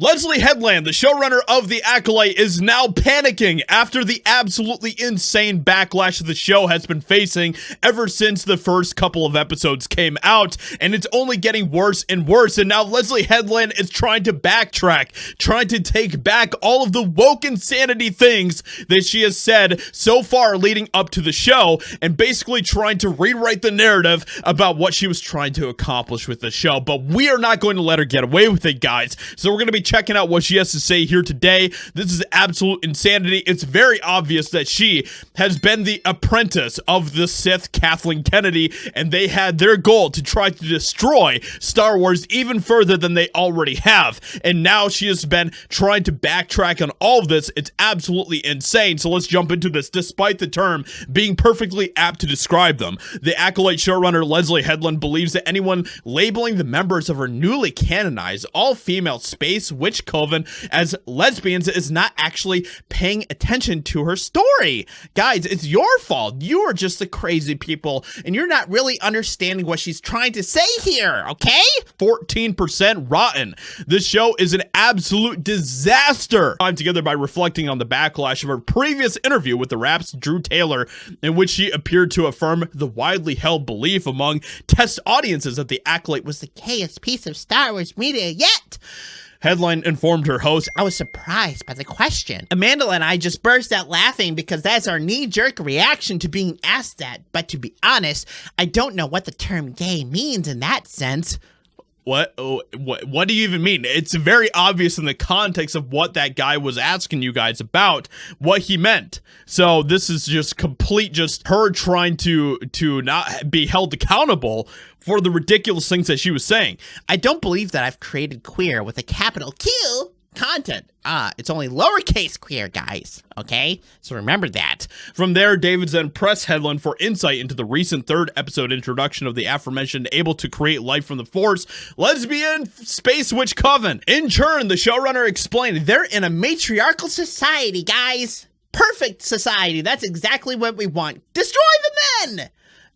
Leslye Headland, the showrunner of The Acolyte, is now panicking after the absolutely insane backlash the show has been facing ever since the first couple of episodes came out, and it's only getting worse and worse. And now Leslye Headland is trying to backtrack, trying to take back all of the woke insanity things that she has said so far leading up to the show, and basically trying to rewrite the narrative about what she was trying to accomplish with the show. But we are not going to let her get away with it, guys. So we're going to be checking out what she has to say here today. This is absolute insanity. It's very obvious that she has been the apprentice of the Sith Kathleen Kennedy, and they had their goal to try to destroy Star Wars even further than they already have. And now she has been trying to backtrack on all of this. It's absolutely insane. So let's jump into this, despite the term being perfectly apt to describe them. The Acolyte showrunner Leslye Headland believes that anyone labeling the members of her newly canonized all-female space witch coven as lesbians is not actually paying attention to her story. Guys, it's your fault. You are just the crazy people, and you're not really understanding what she's trying to say here, okay? 14% rotten. This show is an absolute disaster. I'm together by reflecting on the backlash of her previous interview with the Rap's Drew Taylor, in which she appeared to affirm the widely held belief among test audiences that The Acolyte was the gayest piece of Star Wars media yet. Headline informed her host, "I was surprised by the question. Amanda and I just burst out laughing because that's our knee-jerk reaction to being asked that. But to be honest, I don't know what the term gay means in that sense." What do you even mean? It's very obvious in the context of what that guy was asking you guys about what he meant. So this is just her trying to not be held accountable for the ridiculous things that she was saying. "I don't believe that I've created queer with a capital Q content. It's only lowercase queer, guys, okay? So remember that." From there, David then pressed Headland for insight into the recent third episode introduction of the aforementioned able to create life from the Force lesbian space witch coven. In turn, the showrunner explained, "They're in a matriarchal society, guys. Perfect society. That's exactly what we want. Destroy the men."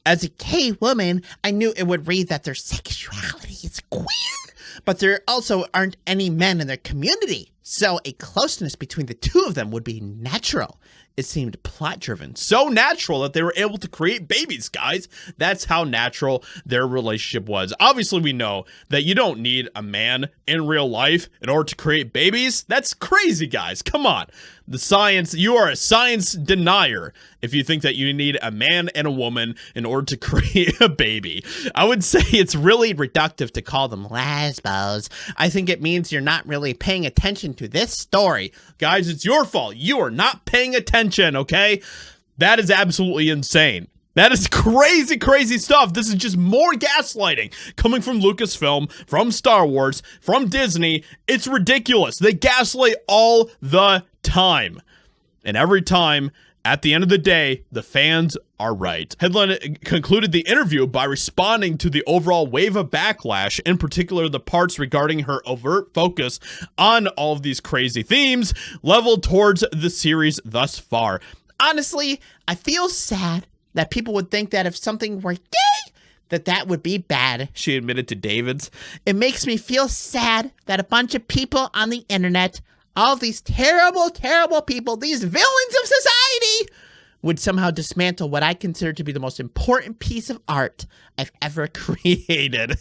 As a gay woman, I knew it would read that their sexuality is queer, but there also aren't any men in their community, so a closeness between the two of them would be natural. It seemed plot-driven. So natural that they were able to create babies, guys. That's how natural their relationship was. Obviously, we know that you don't need a man in real life in order to create babies. That's crazy, guys. Come on. The science, you are a science denier if you think that you need a man and a woman in order to create a baby. I would say it's really reductive to call them lesbos. I think it means you're not really paying attention to this story. Guys, it's your fault. You are not paying attention, okay? That is absolutely insane. That is crazy, crazy stuff. This is just more gaslighting coming from Lucasfilm, from Star Wars, from Disney. It's ridiculous. They gaslight all the time. And every time, at the end of the day, the fans are right. Headland concluded the interview by responding to the overall wave of backlash, in particular the parts regarding her overt focus on all of these crazy themes leveled towards the series thus far. Honestly, I feel sad that people would think that if something were gay, that would be bad, she admitted to David's. It makes me feel sad that a bunch of people on the internet, all these terrible, terrible people, these villains of society, would somehow dismantle what I consider to be the most important piece of art I've ever created.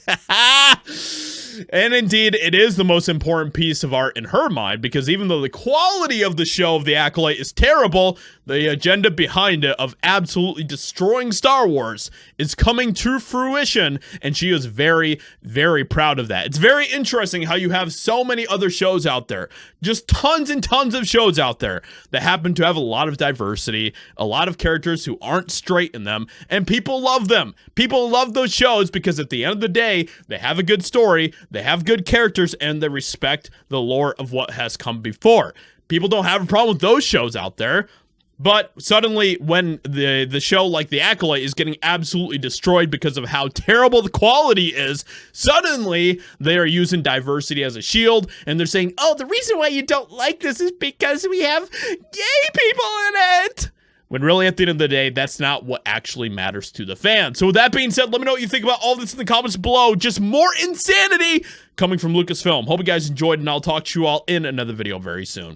And indeed, it is the most important piece of art in her mind, because even though the quality of the show of The Acolyte is terrible, the agenda behind it of absolutely destroying Star Wars is coming to fruition, and she is very, very proud of that. It's very interesting how you have so many other shows out there, just tons and tons of shows out there that happen to have a lot of diversity, a lot of characters who aren't straight in them, and people love them. People love those shows because at the end of the day, they have a good story, they have good characters, and they respect the lore of what has come before. People don't have a problem with those shows out there. But suddenly, when the show like The Acolyte is getting absolutely destroyed because of how terrible the quality is, suddenly they are using diversity as a shield, and they're saying, "Oh, the reason why you don't like this is because we have gay people in it." when really at the end of the day, that's not what actually matters to the fans. So with that being said, let me know what you think about all this in the comments below. Just more insanity coming from Lucasfilm. Hope you guys enjoyed, and I'll talk to you all in another video very soon.